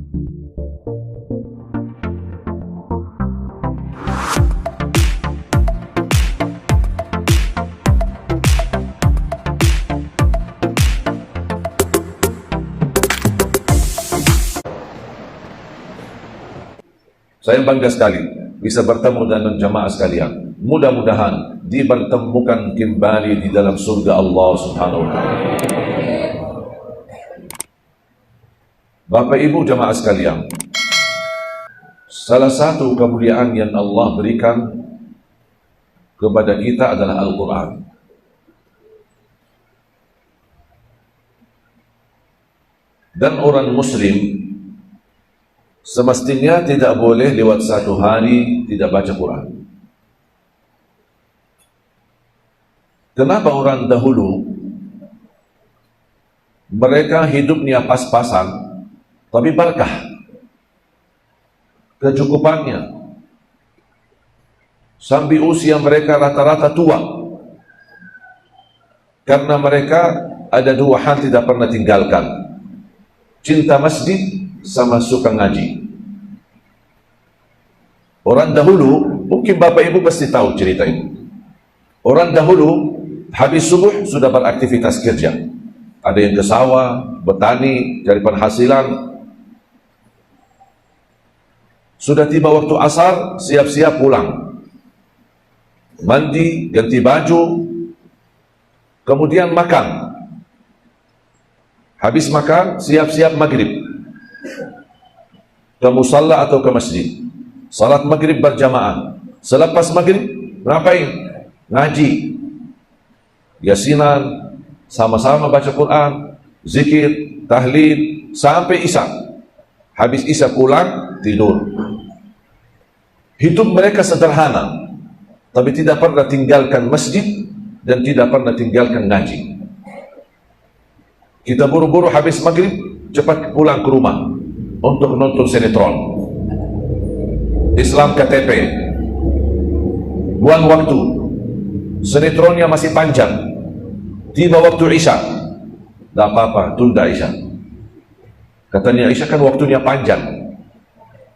Saya bangga sekali bisa bertemu dengan jamaah sekalian. Mudah-mudahan dipertemukan kembali di dalam surga Allah Subhanahu wa Ta'ala. Bapak Ibu jamaah sekalian, salah satu kemuliaan yang Allah berikan kepada kita adalah Al-Quran. Dan orang Muslim semestinya tidak boleh lewat satu hari tidak baca Quran. Kenapa orang dahulu mereka hidupnya pas-pasan, tapi berkah kecukupannya sampai usia mereka rata-rata tua, karena mereka ada dua hal tidak pernah tinggalkan: cinta masjid sama suka ngaji. Orang dahulu, mungkin Bapak Ibu pasti tahu cerita ini. Orang dahulu habis subuh sudah beraktivitas kerja. Ada yang ke sawah, bertani, cari penghasilan. Sudah tiba waktu asar, siap-siap pulang. Mandi, ganti baju, kemudian makan. Habis makan, siap-siap maghrib. Ke musalla atau ke masjid. Salat maghrib berjamaah. Selepas maghrib, ngapain? Ngaji. Yasinan, sama-sama baca Quran, zikir, tahlil, sampai isya. Habis isya pulang, tidur. Hidup mereka sederhana, tapi tidak pernah tinggalkan masjid dan tidak pernah tinggalkan ngaji. Kita buru-buru habis maghrib, cepat pulang ke rumah untuk nonton sinetron. Islam KTP. Buang waktu. Sinetronnya masih panjang. Tiba waktu Isya, tidak apa-apa, tunda Isya. Katanya Isya kan waktunya panjang.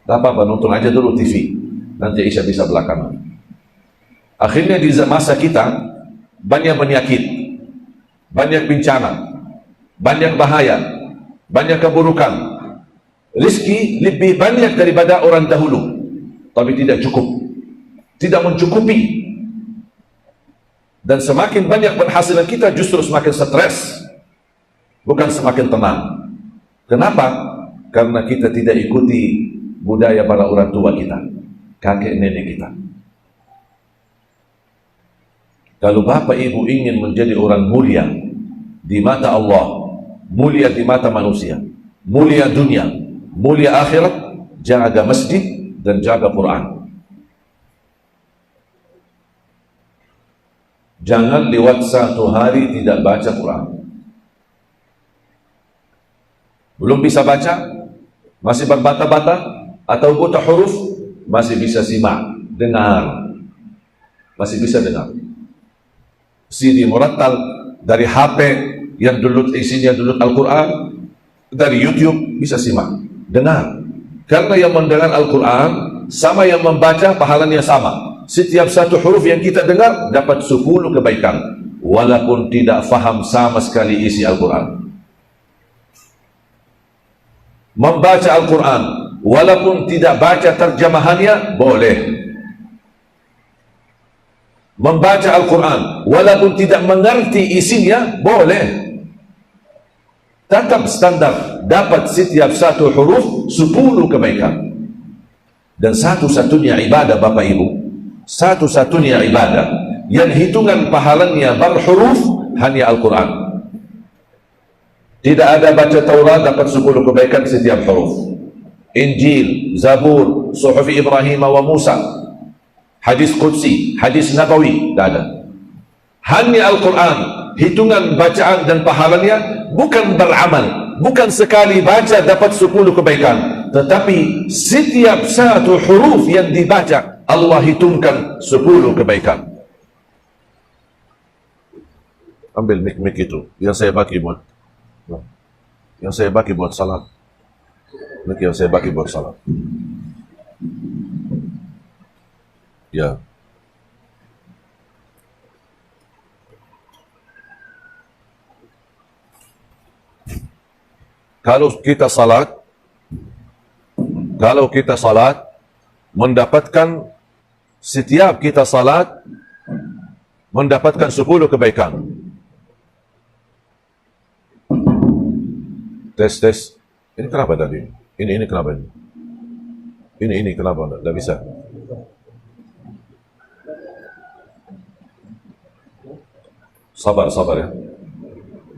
Tidak apa-apa, nonton aja dulu TV. Nanti Isya bisa belakangan. Akhirnya di masa kita banyak penyakit, banyak bencana, banyak bahaya, banyak keburukan. Rizki lebih banyak daripada orang dahulu, tapi tidak cukup, tidak mencukupi. Dan semakin banyak penghasilan kita justru semakin stres, bukan semakin tenang. Kenapa? Karena kita tidak ikuti budaya para orang tua kita, kakek nenek kita. Kalau Bapak Ibu ingin menjadi orang mulia di mata Allah, mulia di mata manusia, mulia dunia, mulia akhirat, jaga masjid dan jaga Quran. Jangan lewat satu hari tidak baca Quran. Belum bisa baca, masih berbata-bata atau buta huruf, masih bisa simak, dengar, masih bisa dengar. CD murattal dari HP yang dulu isinya dulu Al-Quran, dari YouTube bisa simak, dengar. Karena yang mendengar Al-Quran sama yang membaca pahalanya sama. Setiap satu huruf yang kita dengar dapat 10 kebaikan, walaupun tidak faham sama sekali isi Al-Quran. Membaca Al-Quran walaupun tidak baca terjemahannya boleh. Membaca Al-Quran walaupun tidak mengerti isinya boleh. Tetap standar, dapat setiap satu huruf 10 kebaikan. Dan satu-satunya ibadah Bapak Ibu, satu-satunya ibadah yang hitungan pahalanya berhuruf hanya Al-Quran. Tidak ada baca Taurat dapat 10 kebaikan setiap huruf. Injil, Zabur, Suhuf Ibrahim wa Musa, hadis Qudsi, hadis Nabawi, tidak ada. Hanya Al-Quran, hitungan bacaan dan pahalanya bukan beramal, bukan sekali baca dapat 10 kebaikan, tetapi setiap satu huruf yang dibaca Allah hitungkan 10 kebaikan. Ambil mic itu yang saya bagi buat salat. Nanti yang saya bagi buat salat. Ya. Kalau kita salat, mendapatkan setiap kita salat, mendapatkan 10 kebaikan. Tes. Ini kenapa tadi? Ini kenapa ini? Ini kenapa? Tidak bisa. Sabar ya.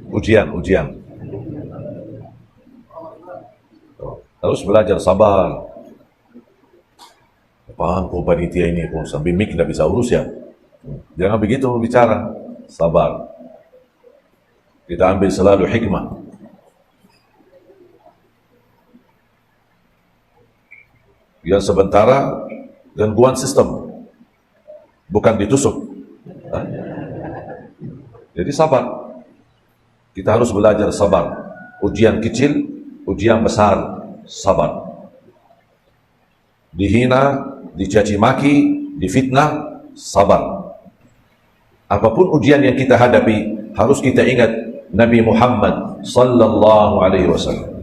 Ujian. Harus belajar sabar. Paham kok panitia ini kok sampai mic tidak bisa urus ya. Jangan begitu bicara. Sabar. Kita ambil selalu hikmah. Yang sementara gangguan sistem, bukan ditusuk. Jadi sabar. Kita harus belajar sabar. Ujian kecil, ujian besar, sabar. Dihina, dicaci maki, difitnah, sabar. Apapun ujian yang kita hadapi, harus kita ingat Nabi Muhammad sallallahu alaihi wasallam.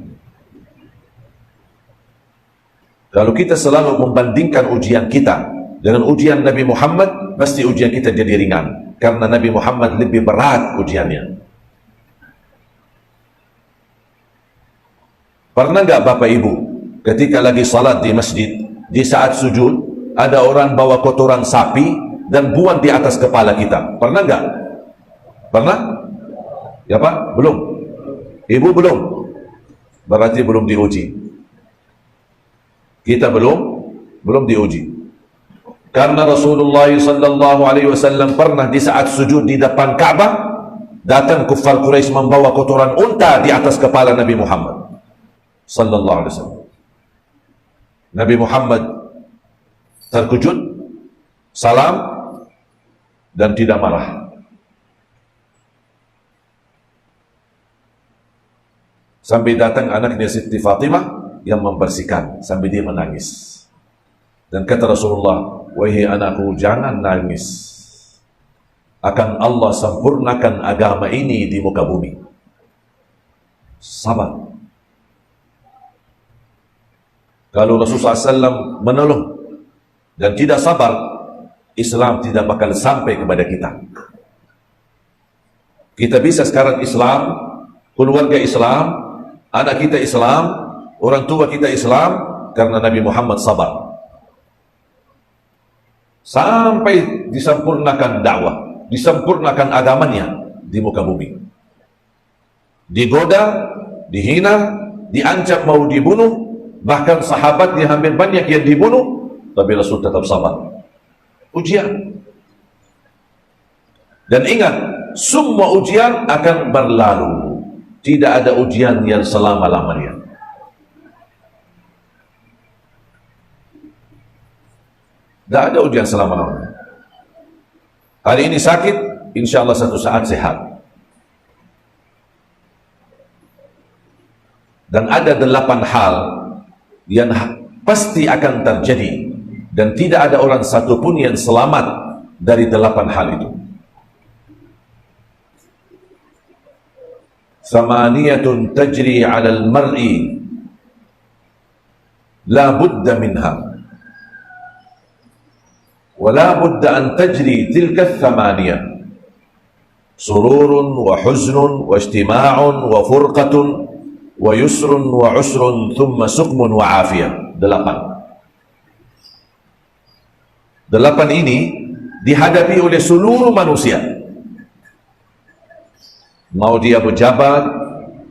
Kalau kita selalu membandingkan ujian kita dengan ujian Nabi Muhammad, pasti ujian kita jadi ringan. Karena Nabi Muhammad lebih berat ujiannya. Pernah nggak Bapak Ibu, ketika lagi salat di masjid, di saat sujud, ada orang bawa kotoran sapi dan buang di atas kepala kita? Pernah nggak? Pernah? Ya Pak? Belum? Ibu belum? Berarti belum diuji. Kita belum diuji. Karena Rasulullah sallallahu alaihi wasallam pernah di saat sujud di depan Ka'bah, datang kuffar Quraisy membawa kotoran unta di atas kepala Nabi Muhammad sallallahu alaihi wasallam. Nabi Muhammad terkejut, salam, dan tidak marah. Sampai datang anaknya Siti Fatimah yang membersihkan, sampai dia menangis. Dan kata Rasulullah, wahai anakku, jangan nangis. Akan Allah sempurnakan agama ini di muka bumi. Sabar. Kalau Rasulullah SAW menolong dan tidak sabar, Islam tidak bakal sampai kepada kita. Kita bisa sekarang Islam, keluarga Islam, anak kita Islam, orang tua kita Islam, karena Nabi Muhammad sabar. Sampai disempurnakan dakwah, disempurnakan agamanya di muka bumi. Digoda, dihina, diancam mau dibunuh, bahkan sahabatnya hampir banyak yang dibunuh, tapi Rasul tetap sabar. Ujian. Dan ingat, semua ujian akan berlalu. Tidak ada ujian yang selama-lamanya. Tidak ada ujian selama-lamanya. Hari ini sakit, insya Allah satu saat sehat. Dan ada 8 hal yang pasti akan terjadi, dan tidak ada orang satupun yang selamat dari 8 hal itu. Samaniyatun tajri 'alal mar'i la budda minha. ولا بد أن تجري تلك الثمانية سرور وحزن واجتماع وفرقة ويسر وعسر ثم سقم وعافية. 8 ini dihadapi oleh seluruh manusia, mau dia pejabat,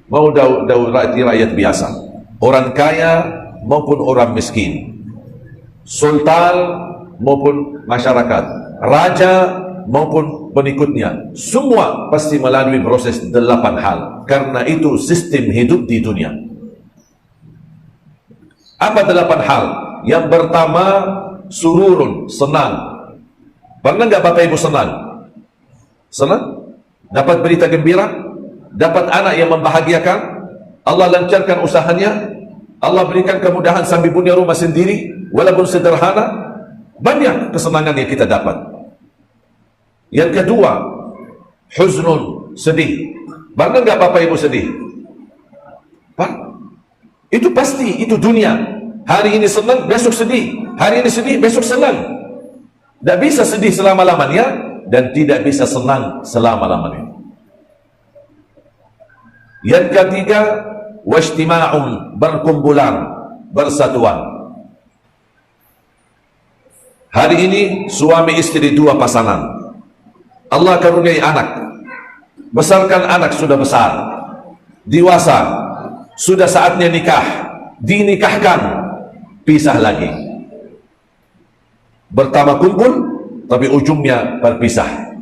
mau rakyat biasa, orang kaya maupun orang miskin, sultan maupun masyarakat, raja maupun pengikutnya, semua pasti melalui proses 8 hal. Karena itu sistem hidup di dunia. Apa 8 hal? Yang pertama, sururun, senang. Pernah nggak Bapak Ibu senang? Senang? Dapat berita gembira? Dapat anak yang membahagiakan? Allah lancarkan usahanya? Allah berikan kemudahan sambil punya rumah sendiri, walaupun sederhana, banyak kesenangan yang kita dapat. Yang kedua, huznun, sedih. Pernah nggak Bapak Ibu sedih? Itu pasti, itu dunia. Hari ini senang, besok sedih. Hari ini sedih, besok senang. Tidak bisa sedih selama-lamanya dan tidak bisa senang selama-lamanya. Yang ketiga, wajtima'un, berkumpulan, bersatuan. Hari ini suami istri dua pasangan. Allah karuniai anak. Besarkan anak sudah besar, dewasa, sudah saatnya nikah, dinikahkan, pisah lagi. Bertambah kumpul, tapi ujungnya berpisah.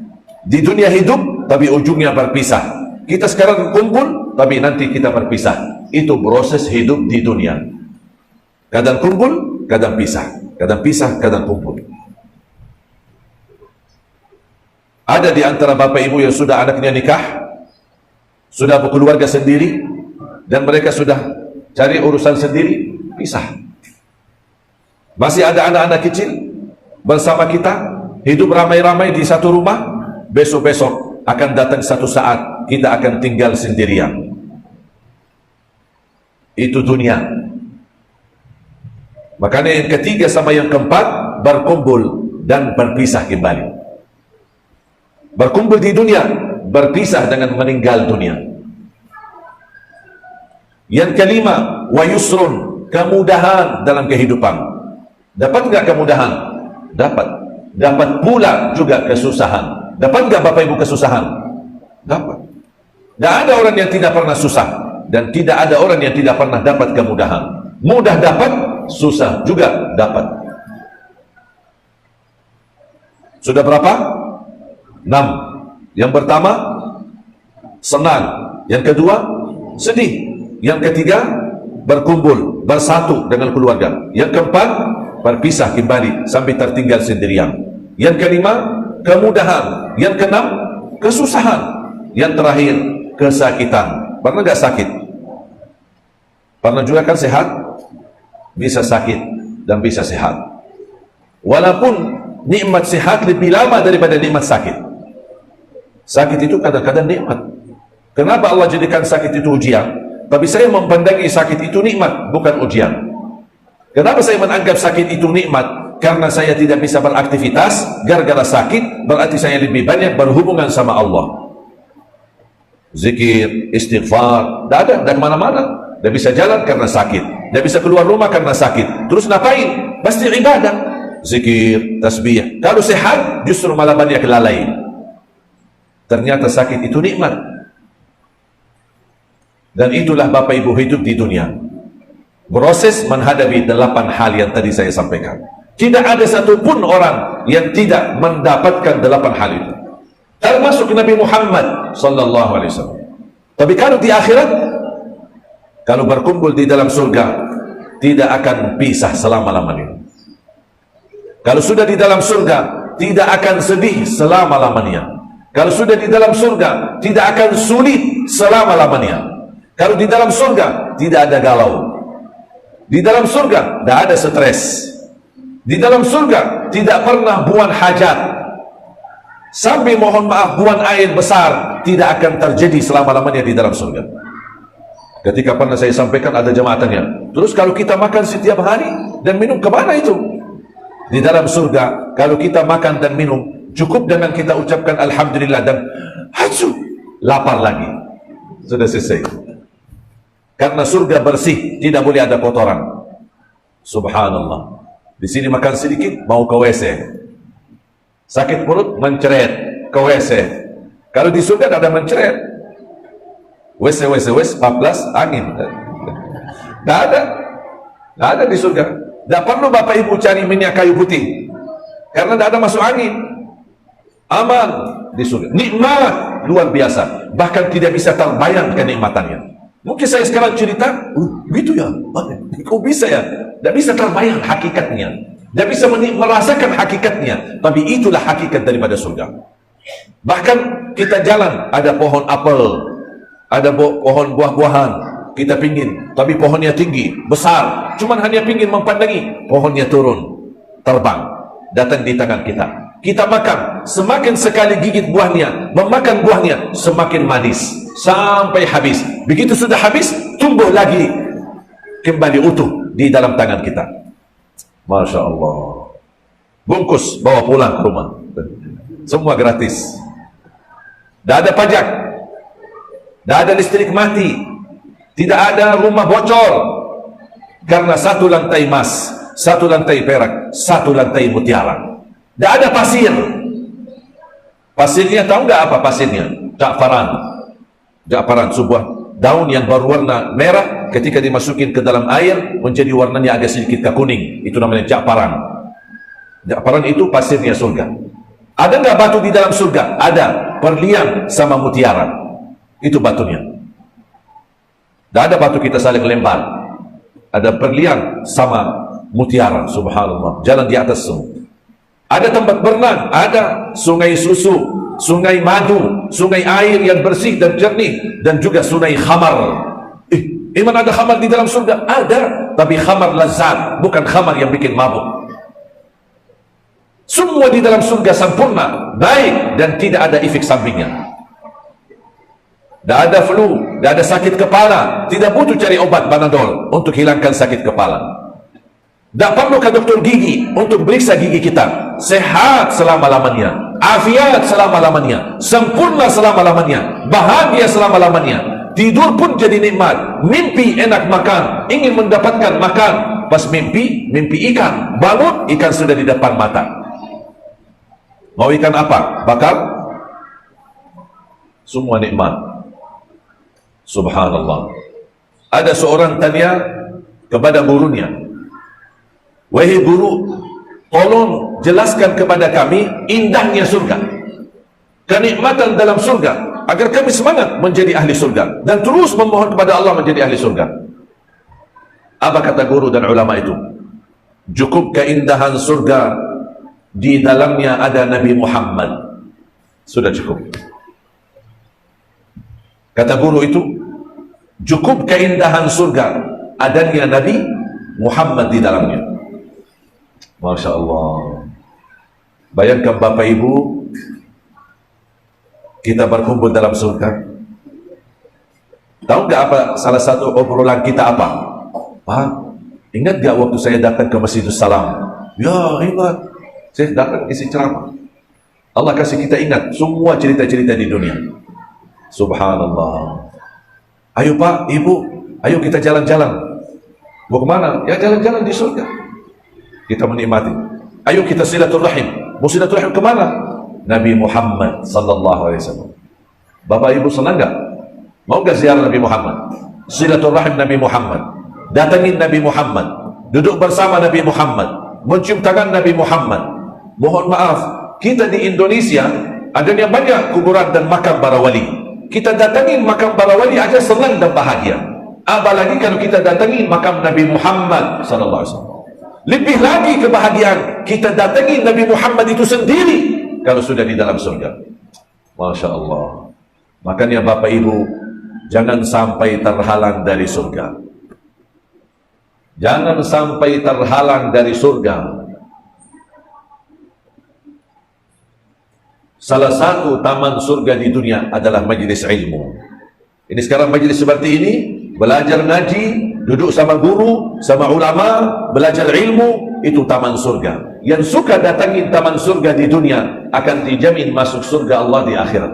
Di dunia hidup, tapi ujungnya berpisah. Kita sekarang kumpul, tapi nanti kita berpisah. Itu proses hidup di dunia. Kadang kumpul, kadang pisah. Kadang pisah, kadang kumpul. Ada di antara Bapak Ibu yang sudah anaknya nikah, sudah berkeluarga sendiri, dan mereka sudah cari urusan sendiri, pisah. Masih ada anak-anak kecil bersama kita, hidup ramai-ramai di satu rumah. Besok-besok akan datang satu saat kita akan tinggal sendirian. Itu dunia. Makanya yang ketiga sama yang keempat, berkumpul dan berpisah kembali. Berkumpul di dunia, berpisah dengan meninggal dunia. Yang kelima, wa yusrun, kemudahan dalam kehidupan. Dapat nggak kemudahan? Dapat. Dapat pula juga kesusahan. Dapat nggak Bapak Ibu kesusahan? Dapat. Tidak ada orang yang tidak pernah susah, dan tidak ada orang yang tidak pernah dapat kemudahan. Mudah dapat, susah juga dapat. Sudah berapa? 6. Yang pertama, senang. Yang kedua, sedih. Yang ketiga, berkumpul, bersatu dengan keluarga. Yang keempat, berpisah kembali sampai tertinggal sendirian. Yang kelima, kemudahan. Yang keenam, kesusahan. Yang terakhir, kesakitan. Pernah nggak sakit? Pernah juga kan sehat? Bisa sakit dan bisa sehat. Walaupun nikmat sehat lebih lama daripada nikmat sakit. Sakit itu kadang-kadang nikmat. Kenapa Allah jadikan sakit itu ujian? Tapi saya mempandangi sakit itu nikmat, bukan ujian. Kenapa saya menganggap sakit itu nikmat? Karena saya tidak bisa beraktivitas gara-gara sakit, berarti saya lebih banyak berhubungan sama Allah. Zikir, istighfar, tidak ada dan mana-mana. Tidak bisa jalan karena sakit, tidak bisa keluar rumah karena sakit. Terus ngapain? Pasti ibadah, zikir, tasbih. Kalau sehat, justru malah banyak lalai. Ternyata sakit itu nikmat. Dan itulah Bapak Ibu hidup di dunia. Proses menghadapi 8 hal yang tadi saya sampaikan. Tidak ada satupun orang yang tidak mendapatkan 8 hal itu. Termasuk Nabi Muhammad sallallahu alaihi wasallam. Tapi kalau di akhirat, kalau berkumpul di dalam surga, tidak akan pisah selama-lamanya. Kalau sudah di dalam surga, tidak akan sedih selama-lamanya. Kalau sudah di dalam surga, tidak akan sulit selama-lamanya. Kalau di dalam surga, tidak ada galau. Di dalam surga, tidak ada stres. Di dalam surga, tidak pernah buang hajat. Sampai mohon maaf, buang air besar, tidak akan terjadi selama-lamanya di dalam surga. Ketika pernah saya sampaikan, ada jemaatnya. Terus kalau kita makan setiap hari dan minum, kemana itu? Di dalam surga, kalau kita makan dan minum, cukup dengan kita ucapkan Alhamdulillah dan hacu, lapar lagi. Sudah selesai. Karena surga bersih, tidak boleh ada kotoran. Subhanallah. Di sini makan sedikit, mau ke WC. Sakit perut, menceret ke WC. Kalau di surga tidak ada menceret. WC, 14, angin. Tidak ada. Tidak ada di surga. Tidak perlu Bapak Ibu cari minyak kayu putih. Karena tidak ada masuk angin. Aman di surga. Nikmat luar biasa. Bahkan tidak bisa terbayang kenikmatannya. Mungkin saya sekarang cerita, gitu ya, kok bisa ya? Tidak bisa terbayang hakikatnya, tidak bisa merasakan hakikatnya. Tapi itulah hakikat daripada surga. Bahkan kita jalan, ada pohon apel, ada pohon buah-buahan. kita pingin, tapi pohonnya tinggi, besar. Cuman hanya pingin mempandangi, pohonnya turun, terbang, datang di tangan kita. Kita makan, semakin sekali gigit buahnya, memakan buahnya, semakin manis, sampai habis. Begitu sudah habis, tumbuh lagi, kembali utuh di dalam tangan kita. Masya Allah. Bungkus, bawa pulang ke rumah. Semua gratis. Tidak ada pajak, tidak ada listrik mati, tidak ada rumah bocor, karena satu lantai emas, satu lantai perak, satu lantai mutiara. Tidak ada pasir. Pasirnya tahu nggak apa pasirnya? Ja'faran. Ja'faran, sebuah daun yang berwarna merah, ketika dimasukin ke dalam air menjadi warnanya agak sedikit ke kuning. Itu namanya ja'faran. Ja'faran itu pasirnya surga. Ada nggak batu di dalam surga? Ada. Berlian sama mutiara. Itu batunya. Tidak ada batu kita saling lempar. Ada berlian sama mutiara. Subhanallah. Jalan di atas semua. Ada tempat berenang, ada sungai susu, sungai madu, sungai air yang bersih dan jernih, dan juga sungai khamar. Iman ada khamar di dalam surga? Ada, tapi khamar lazat, bukan khamar yang bikin mabuk. Semua di dalam surga sempurna, baik, dan tidak ada efek sampingnya. Tidak ada flu, tidak ada sakit kepala, tidak butuh cari obat Panadol untuk hilangkan sakit kepala. Tak perlu ke dokter gigi untuk periksa gigi kita. Sehat selama-lamanya, afiat selama-lamanya, sempurna selama-lamanya, bahagia selama-lamanya. Tidur pun jadi nikmat. Mimpi enak makan, ingin mendapatkan makan. Pas mimpi, mimpi ikan. Bangun, ikan sudah di depan mata. Mau ikan apa? Bakar? Semua nikmat. Subhanallah. Ada seorang tanya kepada gurunya, wahai guru, tolong jelaskan kepada kami indahnya surga, kenikmatan dalam surga, agar kami semangat menjadi ahli surga dan terus memohon kepada Allah menjadi ahli surga. Apa kata guru dan ulama itu? Cukup keindahan surga, di dalamnya ada Nabi Muhammad. Sudah cukup. Kata guru itu, cukup keindahan surga, adanya Nabi Muhammad di dalamnya. Masya Allah. Bayangkan Bapak Ibu, kita berkumpul dalam surga. Tahu nggak apa salah satu obrolan kita apa? Pak, ingat nggak waktu saya datang ke Masjidus Salam? Ya ingat, saya datang isi ceramah. Allah kasih kita ingat semua cerita-cerita di dunia. Subhanallah. Ayo Pak, Ibu, ayo kita jalan-jalan. Mau kemana? Ya jalan-jalan di surga. Kita menikmati. Ayo kita silaturahim. Mau silaturahim kemana? Nabi Muhammad sallallahu alaihi wasallam. Bapak Ibu senang nggak? Mau nggak ziarah Nabi Muhammad? Silaturahim Nabi Muhammad. Datangin Nabi Muhammad. Duduk bersama Nabi Muhammad. Mencium tangan Nabi Muhammad. Mohon maaf, kita di Indonesia adanya banyak kuburan dan makam para wali. Kita datangin makam para wali aja senang dan bahagia. Apalagi kalau kita datangin makam Nabi Muhammad sallallahu alaihi wasallam. Lebih lagi kebahagiaan kita datangin Nabi Muhammad itu sendiri kalau sudah di dalam surga. Masya Allah. Makanya Bapak Ibu, jangan sampai terhalang dari surga. Jangan sampai terhalang dari surga. Salah satu taman surga di dunia adalah majlis ilmu. Ini sekarang majlis seperti ini, belajar ngaji, duduk sama guru, sama ulama, belajar ilmu, itu taman surga. Yang suka datangin taman surga di dunia akan dijamin masuk surga Allah di akhirat.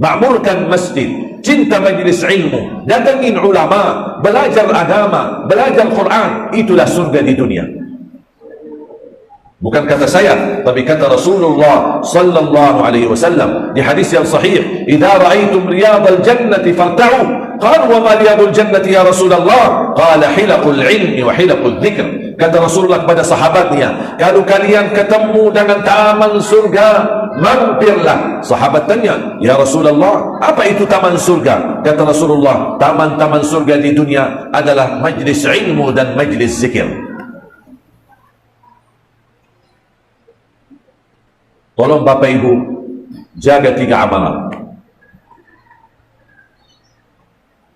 Makmurkan masjid, cinta majlis ilmu, datangin ulama, belajar agama, belajar Quran, itulah surga di dunia. Bukan kata saya, tapi kata Rasulullah sallallahu alaihi wasallam di hadis yang sahih, "Idza ra'aitum riyadal jannati farta'u." Qalu, "Wa ma riyadul jannati ya Rasulullah?" Qala, "Hilaqul ilmi wa hilaqul dzikr." Kata Rasulullah kepada sahabatnya, kalau kalian ketemu dengan taman surga, mampirlah. Sahabat tanya, "Ya Rasulullah, apa itu taman surga?" Kata Rasulullah, taman-taman surga di dunia adalah majlis ilmu dan majlis zikir. Tolong Bapak Ibu, jaga 3 amalan.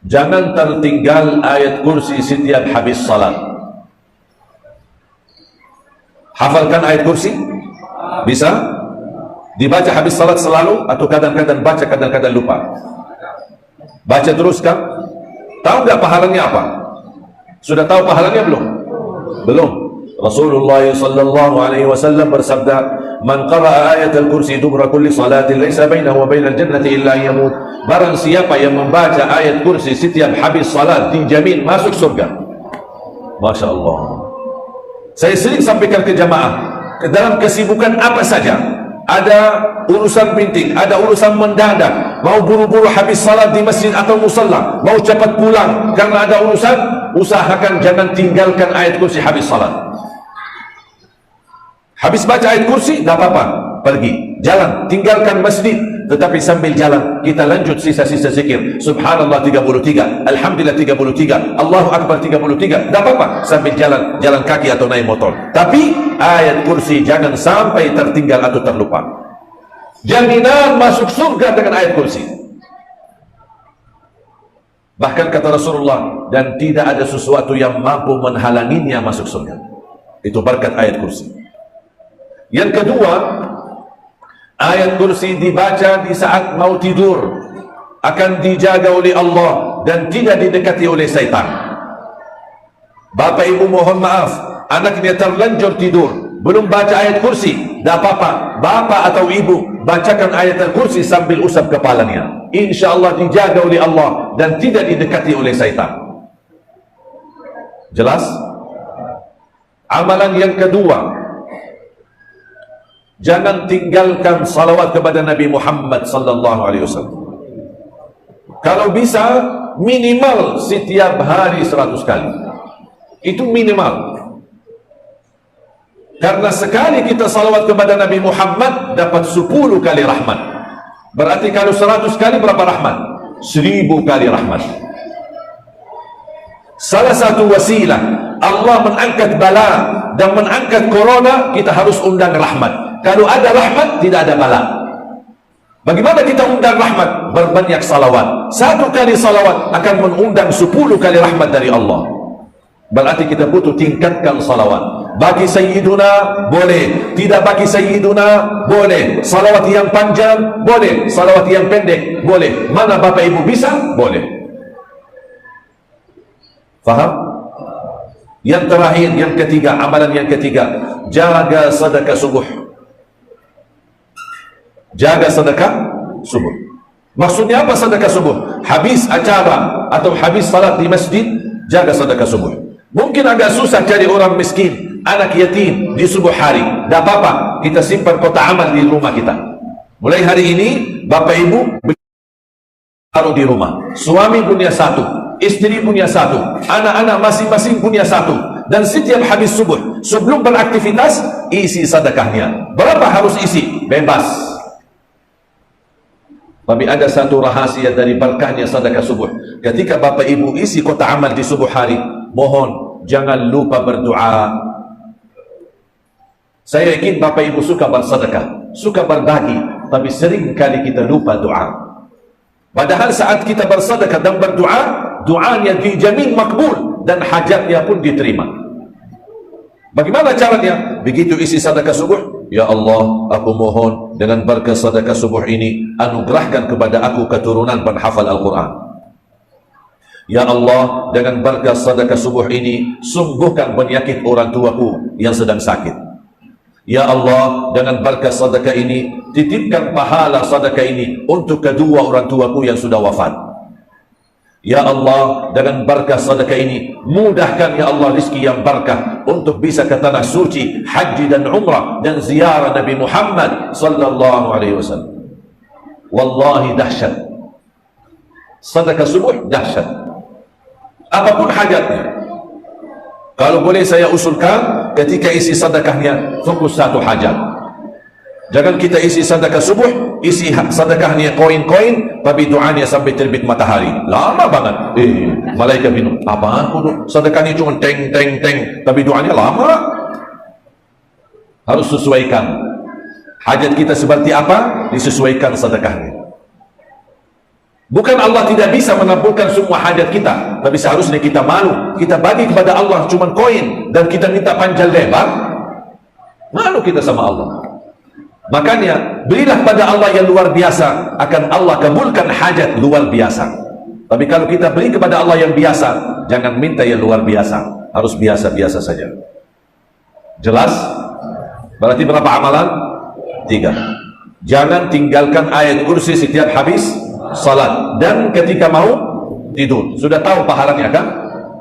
Jangan tertinggal ayat kursi setiap habis salat. Hafalkan ayat kursi? Bisa? Dibaca habis salat selalu atau kadang-kadang baca, kadang-kadang lupa? Baca terus kan? Tahu nggak pahalanya apa? Sudah tahu pahalanya belum? Belum. Rasulullah sallallahu alaihi wasallam bersabda, "Man qara'a ayat al-kursi dubra kulli salatin laysa bainahu wa bainal jannati illa yamut." Barang siapa yang membaca ayat kursi setiap habis salat, dijamin masuk surga. Masya Allah. Saya sering sampaikan ke jamaah, ke dalam kesibukan apa saja, ada urusan penting, ada urusan mendadak, mau buru-buru habis salat di masjid atau musalla, mau cepat pulang karena ada urusan, usahakan jangan tinggalkan ayat kursi habis salat. Habis baca ayat kursi, tak apa-apa, pergi, jalan, tinggalkan masjid, tetapi sambil jalan, kita lanjut sisa-sisa zikir. Subhanallah 33, Alhamdulillah 33, Allahu Akbar 33, tak apa-apa, sambil jalan, jalan kaki atau naik motor. Tapi, ayat kursi jangan sampai tertinggal atau terlupa. Jaminan masuk surga dengan ayat kursi. Bahkan kata Rasulullah, dan tidak ada sesuatu yang mampu menghalanginya masuk surga. Itu berkat ayat kursi. Yang kedua, ayat kursi dibaca di saat mau tidur, akan dijaga oleh Allah dan tidak didekati oleh syaitan. Bapak ibu mohon maaf, anaknya terlanjur tidur, belum baca ayat kursi, tak apa-apa, bapak atau ibu bacakan ayat kursi sambil usap kepalanya. Insya Allah dijaga oleh Allah dan tidak didekati oleh syaitan. Jelas? Amalan yang kedua, jangan tinggalkan salawat kepada Nabi Muhammad sallallahu alaihi wasallam. Kalau bisa minimal setiap hari 100 kali. Itu minimal. Karena sekali kita salawat kepada Nabi Muhammad dapat 10 kali rahmat. Berarti kalau 100 kali berapa rahmat? 1000 kali rahmat. Salah satu wasilah Allah mengangkat bala dan mengangkat corona, kita harus undang rahmat. Kalau ada rahmat, tidak ada bala. Bagaimana kita undang rahmat? Berbanyak salawat. 1 kali salawat akan mengundang 10 kali rahmat dari Allah. Berarti kita butuh tingkatkan salawat. Bagi Sayyiduna, boleh. Tidak bagi Sayyiduna, boleh. Salawat yang panjang, boleh. Salawat yang pendek, boleh. Mana Bapak Ibu bisa? Boleh. Faham? Yang terakhir, yang ketiga, amalan yang ketiga, jaga sedekah subuh. Jaga sedekah subuh. Maksudnya apa sedekah subuh? Habis acara atau habis salat di masjid, jaga sedekah subuh. Mungkin agak susah cari orang miskin, anak yatim di subuh hari. Tak apa-apa, kita simpan kotak amal di rumah kita. Mulai hari ini, Bapak Ibu taruh di rumah. Suami punya 1, istri punya 1, anak-anak masing-masing punya 1. Dan setiap habis subuh, sebelum beraktivitas, isi sedekahnya. Berapa harus isi? Bebas. Tapi ada satu rahasia dari berkahnya sedekah subuh. Ketika Bapak Ibu isi kotak amal di subuh hari, mohon jangan lupa berdoa. Saya yakin Bapak Ibu suka bersedekah, suka berbagi, tapi sering kali kita lupa doa. Padahal saat kita bersedekah dan berdoa, doanya dijamin makbul dan hajatnya pun diterima. Bagaimana caranya? Begitu isi sedekah subuh, ya Allah, aku mohon dengan berkat sedekah subuh ini, anugerahkan kepada aku keturunan penghafal Al-Quran. Ya Allah, dengan berkat sedekah subuh ini, sembuhkan penyakit orang tuaku yang sedang sakit. Ya Allah, dengan berkat sedekah ini, titipkan pahala sedekah ini untuk kedua orang tuaku yang sudah wafat. Ya Allah, dengan berkat sedekah ini, mudahkan ya Allah rezeki yang berkah untuk bisa ke tanah suci, haji dan umrah dan ziarah Nabi Muhammad sallallahu alaihi wasallam. Wallahi dahsyat. Sedekah subuh dahsyat. Apapun hajatnya. Kalau boleh saya usulkan, ketika isi sedekahnya fokus satu hajat. Jangan kita isi sedekah subuh, isi sedekahnya koin-koin, tapi doanya sampai terbit matahari. Lama banget. Malaikat bingung. Apaan kudu? Sedekahnya cuma teng, tapi doanya lama. Harus sesuaikan. Hajat kita seperti apa? Disesuaikan sedekahnya. Bukan Allah tidak bisa menampulkan semua hajat kita, tapi seharusnya kita malu. Kita bagi kepada Allah cuma koin dan kita minta panjang lebar. Malu kita sama Allah. Makanya berilah pada Allah yang luar biasa, akan Allah kabulkan hajat luar biasa. Tapi kalau kita beri kepada Allah yang biasa, jangan minta yang luar biasa, harus biasa-biasa saja. Jelas? Berarti berapa amalan? 3. Jangan tinggalkan ayat kursi setiap habis salat dan ketika mau tidur. Sudah tahu pahalanya kan?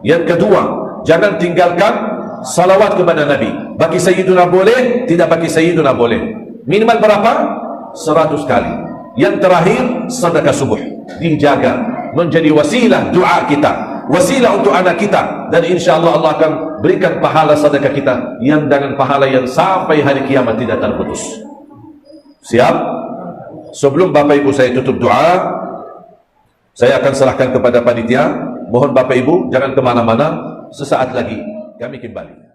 Yang kedua, jangan tinggalkan salawat kepada Nabi. Bagi Sayyiduna boleh, tidak bagi Sayyiduna boleh. Minimal berapa? 100 kali. Yang terakhir, sedekah subuh. Dijaga, menjadi wasilah doa kita, wasilah untuk anak kita, dan insya Allah Allah akan berikan pahala sedekah kita yang dengan pahala yang sampai hari kiamat tidak terputus. Siap? Sebelum Bapak Ibu saya tutup doa, saya akan serahkan kepada panitia. Mohon Bapak Ibu jangan kemana-mana, sesaat lagi kami kembali.